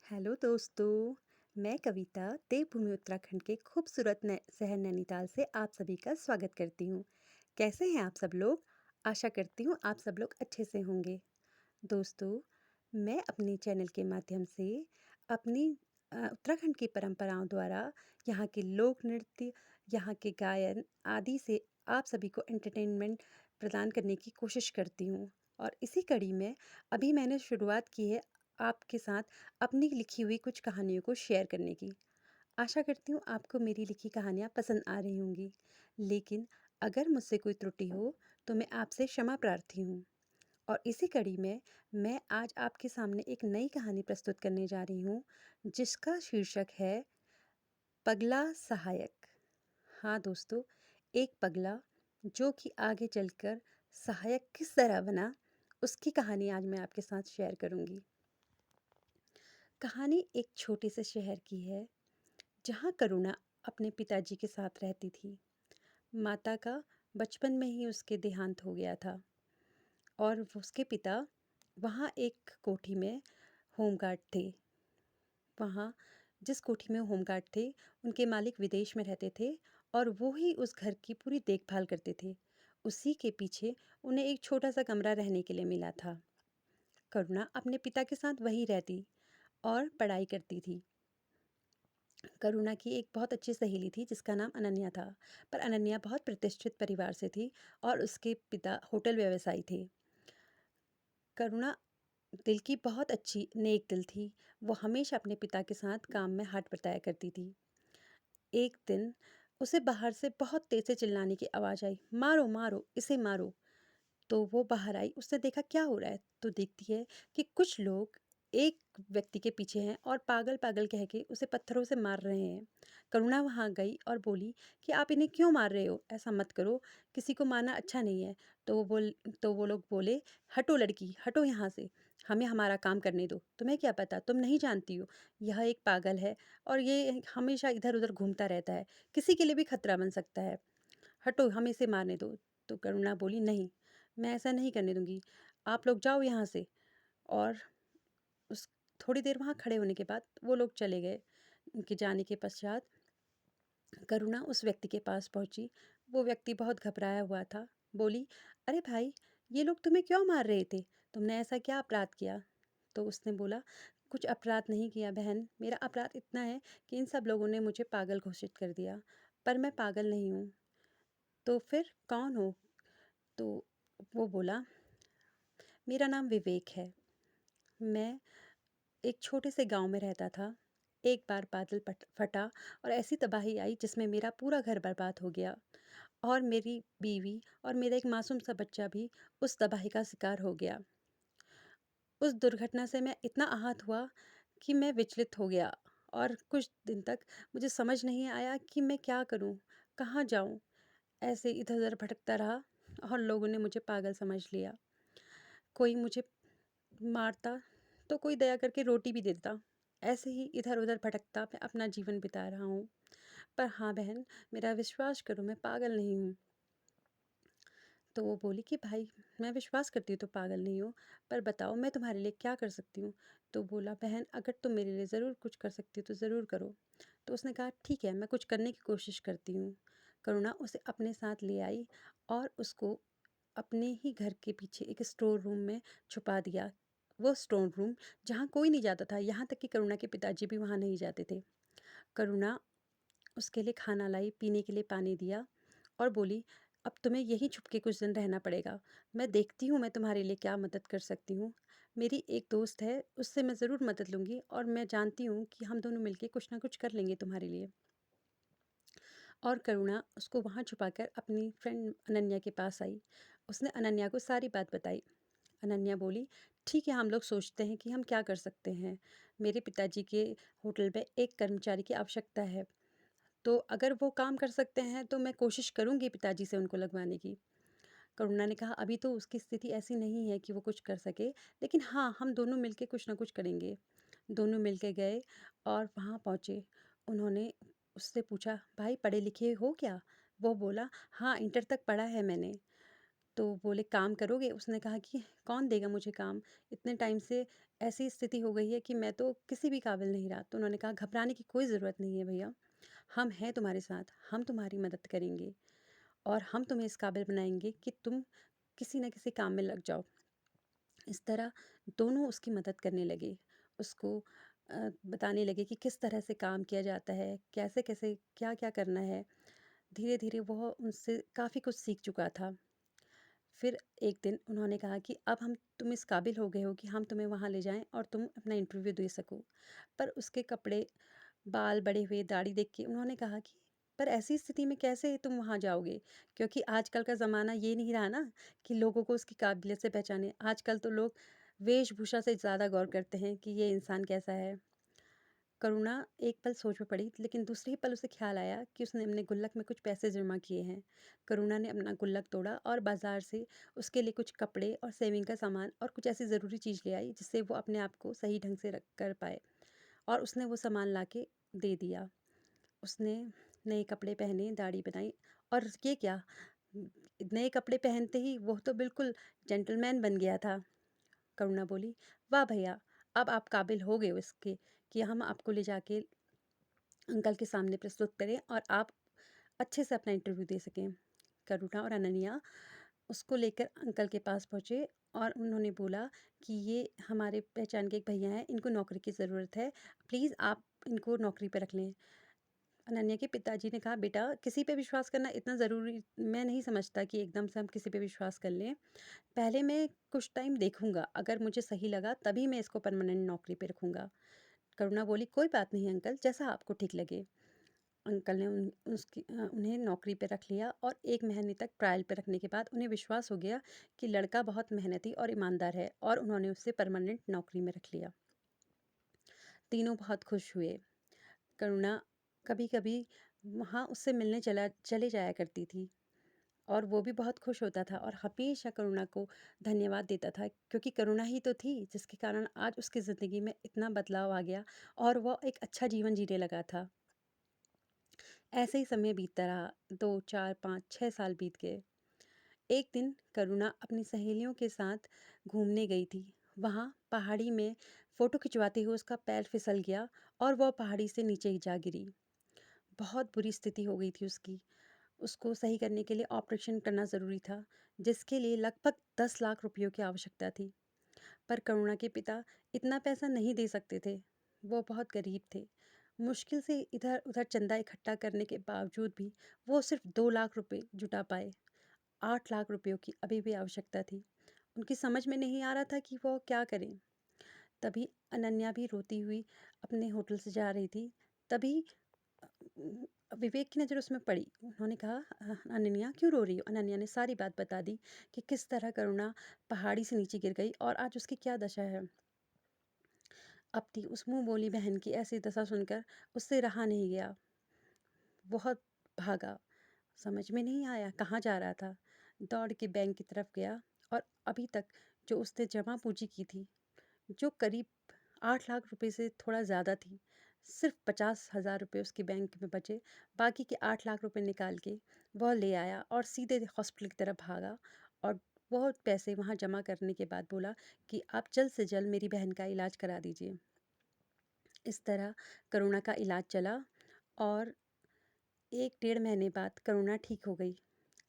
Hello दोस्तों। मैं कविता देवभूमि उत्तराखंड के खूबसूरत शहर नैनीताल से आप सभी का स्वागत करती हूँ। कैसे हैं आप सब लोग? आशा करती हूँ आप सब लोग अच्छे से होंगे। दोस्तों, मैं अपने चैनल के माध्यम से अपनी उत्तराखंड की परंपराओं द्वारा यहाँ के लोक नृत्य, यहाँ के गायन आदि से आप सभी को एंटरटेनमेंट प्रदान करने की कोशिश करती हूँ। और इसी कड़ी में अभी मैंने शुरुआत की है आपके साथ अपनी लिखी हुई कुछ कहानियों को शेयर करने की। आशा करती हूँ आपको मेरी लिखी कहानियाँ पसंद आ रही होंगी। लेकिन अगर मुझसे कोई त्रुटि हो तो मैं आपसे क्षमा प्रार्थी हूँ। और इसी कड़ी में मैं आज आपके सामने एक नई कहानी प्रस्तुत करने जा रही हूँ, जिसका शीर्षक है पगला सहायक। हाँ दोस्तों, एक पगला जो कि आगे चलकर सहायक किस तरह बना, उसकी कहानी आज मैं आपके साथ शेयर करूँगी। कहानी एक छोटे से शहर की है, जहाँ करुणा अपने पिताजी के साथ रहती थी। माता का बचपन में ही उसके देहांत हो गया था और उसके पिता वहाँ एक कोठी में होमगार्ड थे। वहाँ जिस कोठी में होमगार्ड थे, उनके मालिक विदेश में रहते थे और वो ही उस घर की पूरी देखभाल करते थे। उसी के पीछे उन्हें एक छोटा सा कमरा रहने के लिए मिला था। करुणा अपने पिता के साथ वहीं रहती और पढ़ाई करती थी। करुणा की एक बहुत अच्छी सहेली थी जिसका नाम अनन्या था। पर अनन्या बहुत प्रतिष्ठित परिवार से थी और उसके पिता होटल व्यवसायी थे। करुणा दिल की बहुत अच्छी नेक दिल थी। वो हमेशा अपने पिता के साथ काम में हाथ बटाया करती थी। एक दिन उसे बाहर से बहुत तेज से चिल्लाने की आवाज़ आई, मारो मारो इसे मारो। तो वो बाहर आई, उसने देखा क्या हो रहा है, तो देखती है कि कुछ लोग एक व्यक्ति के पीछे हैं और पागल पागल कह के उसे पत्थरों से मार रहे हैं। करुणा वहाँ गई और बोली कि आप इन्हें क्यों मार रहे हो, ऐसा मत करो, किसी को मारना अच्छा नहीं है। तो वो लोग बोले, हटो लड़की, हटो यहाँ से, हमें हमारा काम करने दो, तुम्हें क्या पता, तुम नहीं जानती हो, यह एक पागल है और ये हमेशा इधर उधर घूमता रहता है, किसी के लिए भी खतरा बन सकता है, हटो, हमें इसे मारने दो। तो करुणा बोली, नहीं, मैं ऐसा नहीं करने दूंगी, आप लोग जाओ यहाँ से। और उस थोड़ी देर वहाँ खड़े होने के बाद वो लोग चले गए। उनके जाने के पश्चात करुणा उस व्यक्ति के पास पहुँची। वो व्यक्ति बहुत घबराया हुआ था। बोली, अरे भाई, ये लोग तुम्हें क्यों मार रहे थे, तुमने ऐसा क्या अपराध किया? तो उसने बोला, कुछ अपराध नहीं किया बहन, मेरा अपराध इतना है कि इन सब लोगों ने मुझे पागल घोषित कर दिया, पर मैं पागल नहीं हूँ। तो फिर कौन हो? तो वो बोला, मेरा नाम विवेक है, मैं एक छोटे से गांव में रहता था। एक बार बादल फटा और ऐसी तबाही आई जिसमें मेरा पूरा घर बर्बाद हो गया और मेरी बीवी और मेरा एक मासूम सा बच्चा भी उस तबाही का शिकार हो गया। उस दुर्घटना से मैं इतना आहत हुआ कि मैं विचलित हो गया और कुछ दिन तक मुझे समझ नहीं आया कि मैं क्या करूं, कहाँ जाऊं। ऐसे इधर उधर भटकता रहा और लोगों ने मुझे पागल समझ लिया। कोई मुझे मारता तो कोई दया करके रोटी भी देता। ऐसे ही इधर उधर भटकता मैं अपना जीवन बिता रहा हूँ। पर हाँ बहन, मेरा विश्वास करो, मैं पागल नहीं हूँ। तो वो बोली कि भाई, मैं विश्वास करती हूँ तो पागल नहीं हो, पर बताओ मैं तुम्हारे लिए क्या कर सकती हूँ? तो बोला, बहन अगर तुम मेरे लिए ज़रूर कुछ कर सकती हो तो ज़रूर करो। तो उसने कहा, ठीक है, मैं कुछ करने की कोशिश करती हूँ। करुणा उसे अपने साथ ले आई और उसको अपने ही घर के पीछे एक स्टोर रूम में छुपा दिया। वो स्टोर रूम जहाँ कोई नहीं जाता था, यहाँ तक कि करुणा के पिताजी भी वहाँ नहीं जाते थे। करुणा उसके लिए खाना लाई, पीने के लिए पानी दिया और बोली, अब तुम्हें यहीं छुप के कुछ दिन रहना पड़ेगा। मैं देखती हूँ मैं तुम्हारे लिए क्या मदद कर सकती हूँ। मेरी एक दोस्त है, उससे मैं ज़रूर मदद लूँगी और मैं जानती हूँ कि हम दोनों मिलके कुछ ना कुछ कर लेंगे तुम्हारे लिए। और करुणा उसको वहाँ छुपाकर अपनी फ्रेंड अनन्या के पास आई। उसने अनन्या को सारी बात बताई। अनन्या बोली, ठीक है, हम लोग सोचते हैं कि हम क्या कर सकते हैं। मेरे पिताजी के होटल में एक कर्मचारी की आवश्यकता है, तो अगर वो काम कर सकते हैं तो मैं कोशिश करूँगी पिताजी से उनको लगवाने की। करुणा ने कहा, अभी तो उसकी स्थिति ऐसी नहीं है कि वो कुछ कर सके, लेकिन हाँ, हम दोनों मिलके कुछ ना कुछ करेंगे। दोनों मिलके गए और वहाँ पहुँचे। उन्होंने उससे पूछा, भाई पढ़े लिखे हो क्या? वो बोला, हाँ, इंटर तक पढ़ा है मैंने। तो बोले काम करोगे? उसने कहा कि कौन देगा मुझे काम? इतने टाइम से ऐसी स्थिति हो गई है कि मैं तो किसी भी काबिल नहीं रहा। तो उन्होंने कहा घबराने की कोई ज़रूरत नहीं है भैया, हम हैं तुम्हारे साथ, हम तुम्हारी मदद करेंगे और हम तुम्हें इस काबिल बनाएँगे कि तुम किसी न किसी काम में लग जाओ। इस तरह दोनों उसकी मदद करने लगे। उसको बताने लगे कि किस तरह से काम किया जाता है, कैसे-कैसे, क्या-क्या करना है। धीरे-धीरे वह उनसे काफ़ी कुछ सीख चुका था। फिर एक दिन उन्होंने कहा कि अब हम तुम इस काबिल हो गए हो कि हम तुम्हें वहाँ ले जाएँ और तुम अपना इंटरव्यू दे सको। पर उसके कपड़े, बाल बड़े हुए, दाढ़ी देख के उन्होंने कहा कि पर ऐसी स्थिति में कैसे तुम वहाँ जाओगे? क्योंकि आजकल का ज़माना ये नहीं रहा ना कि लोगों को उसकी काबिलियत से पहचानें। आजकल तो लोग वेशभूषा से ज़्यादा गौर करते हैं कि ये इंसान कैसा है। करुणा एक पल सोच में पड़ी, लेकिन दूसरे ही पल उसे ख्याल आया कि उसने अपने गुल्लक में कुछ पैसे जमा किए हैं। करुणा ने अपना गुल्लक तोड़ा और बाजार से उसके लिए कुछ कपड़े और सेविंग का सामान और कुछ ऐसी ज़रूरी चीज़ ले आई जिससे वो अपने आप को सही ढंग से रख कर पाए, और उसने वो सामान लाके दे दिया। उसने नए कपड़े पहने, दाढ़ी बनाई, और ये क्या, नए कपड़े पहनते ही वो तो बिल्कुल जेंटलमैन बन गया था। करुणा बोली, वाह भैया, अब आप काबिल हो गए हो इसके कि हम आपको ले जाके अंकल के सामने प्रस्तुत करें और आप अच्छे से अपना इंटरव्यू दे सकें। करुणा और अनन्या उसको लेकर अंकल के पास पहुँचे और उन्होंने बोला कि ये हमारे पहचान के एक भैया हैं, इनको नौकरी की ज़रूरत है, प्लीज़ आप इनको नौकरी पे रख लें। अनन्या के पिताजी ने कहा, बेटा किसी पे विश्वास करना इतना ज़रूरी मैं नहीं समझता कि एकदम से हम किसी पे विश्वास कर लें। पहले मैं कुछ टाइम देखूँगा, अगर मुझे सही लगा तभी मैं इसको परमानेंट नौकरी पे रखूँगा। करुणा बोली, कोई बात नहीं अंकल, जैसा आपको ठीक लगे। अंकल ने उन्हें नौकरी पे रख लिया और 1 महीने तक ट्रायल पे रखने के बाद उन्हें विश्वास हो गया कि लड़का बहुत मेहनती और ईमानदार है, और उन्होंने उसे परमानेंट नौकरी में रख लिया। तीनों बहुत खुश हुए। करुणा कभी-कभी वहाँ उससे मिलने चले जाया करती थी, और वो भी बहुत खुश होता था और हमेशा करुणा को धन्यवाद देता था, क्योंकि करुणा ही तो थी जिसके कारण आज उसकी ज़िंदगी में इतना बदलाव आ गया और वो एक अच्छा जीवन जीने लगा था। ऐसे ही समय बीतता रहा, 2, 4, 5, 6 साल बीत गए। एक दिन करुणा अपनी सहेलियों के साथ घूमने गई थी। वहाँ पहाड़ी में फ़ोटो खिंचवाते हुए उसका पैर फिसल गया और वह पहाड़ी से नीचे ही जा गिरी। बहुत बुरी स्थिति हो गई थी उसकी। उसको सही करने के लिए ऑपरेशन करना ज़रूरी था, जिसके लिए लगभग 10 लाख रुपयों की आवश्यकता थी। पर करुणा के पिता इतना पैसा नहीं दे सकते थे। वो बहुत गरीब थे। मुश्किल से इधर-उधर चंदा इकट्ठा करने के बावजूद भी वो सिर्फ 2 लाख रुपए जुटा पाए। 8 लाख रुपयों की अभी भी आवश्यकता थी। उनकी समझ में नहीं आ रहा था कि वो क्या करें। तभी अनन्या भी रोती हुई अपने होटल से जा रही थी। तभी विवेक की नज़र उसमें पड़ी। उन्होंने कहा, अनन्या क्यों रो रही हो?" अनन्या ने सारी बात बता दी कि किस तरह करुणा पहाड़ी से नीचे गिर गई और आज उसकी क्या दशा है। अपनी उस मुँह बोली बहन की ऐसी दशा सुनकर उससे रहा नहीं गया। बहुत भागा, समझ में नहीं आया कहाँ जा रहा था। दौड़ के बैंक की तरफ गया और अभी तक जो उसने जमा पूँजी की थी, जो करीब 8 लाख रुपए से थोड़ा ज़्यादा थी, सिर्फ 50,000 रुपये उसके बैंक में बचे। बाकी के 8 लाख रुपए निकाल के वह ले आया और सीधे हॉस्पिटल की तरफ भागा, और बहुत पैसे वहाँ जमा करने के बाद बोला कि आप जल्द से जल्द मेरी बहन का इलाज करा दीजिए। इस तरह करुणा का इलाज चला और 1 डेढ़ महीने बाद करुणा ठीक हो गई।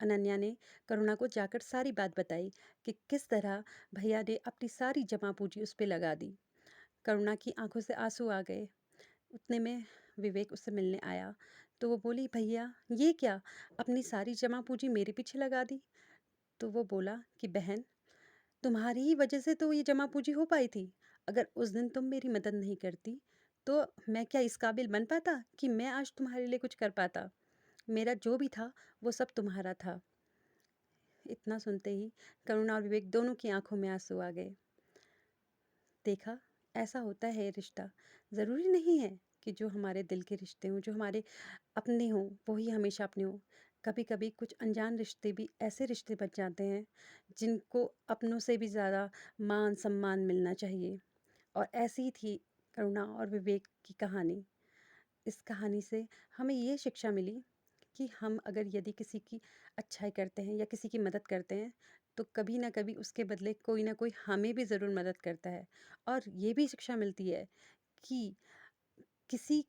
अनन्या ने करुणा को जाकर सारी बात बताई कि किस तरह भैया ने अपनी सारी जमा पूँजी उस पे लगा दी। करुणा की आँखों से आँसू आ गए। उतने में विवेक उससे मिलने आया, तो वो बोली, भैया ये क्या? अपनी सारी जमा पूँजी मेरे पीछे लगा दी? तो वो बोला कि बहन, तुम्हारी ही वजह से तो ये जमा पूँजी हो पाई थी। अगर उस दिन तुम मेरी मदद नहीं करती, तो मैं क्या इस काबिल बन पाता कि मैं आज तुम्हारे लिए कुछ कर पाता? मेरा जो भी था, वो सब तुम्हारा था। इतना सुनते ही करुणा और विवेक दोनों की आँखों में आँसू आ गए। देखा, ऐसा होता है ये रिश्ता। ज़रूरी नहीं है कि जो हमारे दिल के रिश्ते हों, जो हमारे अपने हों, वो ही हमेशा अपने हों। कभी-कभी कुछ अनजान रिश्ते भी ऐसे रिश्ते बन जाते हैं, जिनको अपनों से भी ज़्यादा मान-सम्मान मिलना चाहिए। और ऐसी ही थी करुणा और विवेक की कहानी। इस कहानी से हमें ये शिक्षा मिली कि हम अगर यदि किसी की अच्छाई करते हैं या किसी की मदद करते हैं, तो कभी ना कभी उसके बदले कोई ना कोई हमें भी ज़रूर मदद करता है। और ये भी शिक्षा मिलती है कि किसी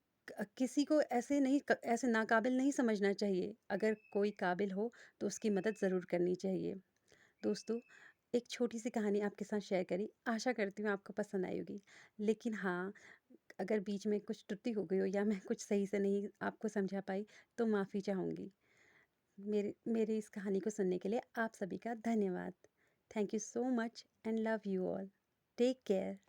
किसी को ऐसे नाकाबिल नहीं समझना चाहिए। अगर कोई काबिल हो तो उसकी मदद ज़रूर करनी चाहिए। दोस्तों, एक छोटी-सी कहानी आपके साथ शेयर करी, आशा करती हूँ आपको पसंद आई होगी। लेकिन हाँ, अगर बीच में कुछ त्रुटि हो गई हो या मैं कुछ सही से नहीं आपको समझा पाई, तो माफ़ी चाहूँगी। मेरी इस कहानी को सुनने के लिए आप सभी का धन्यवाद। Thank you so much and love you all. Take care.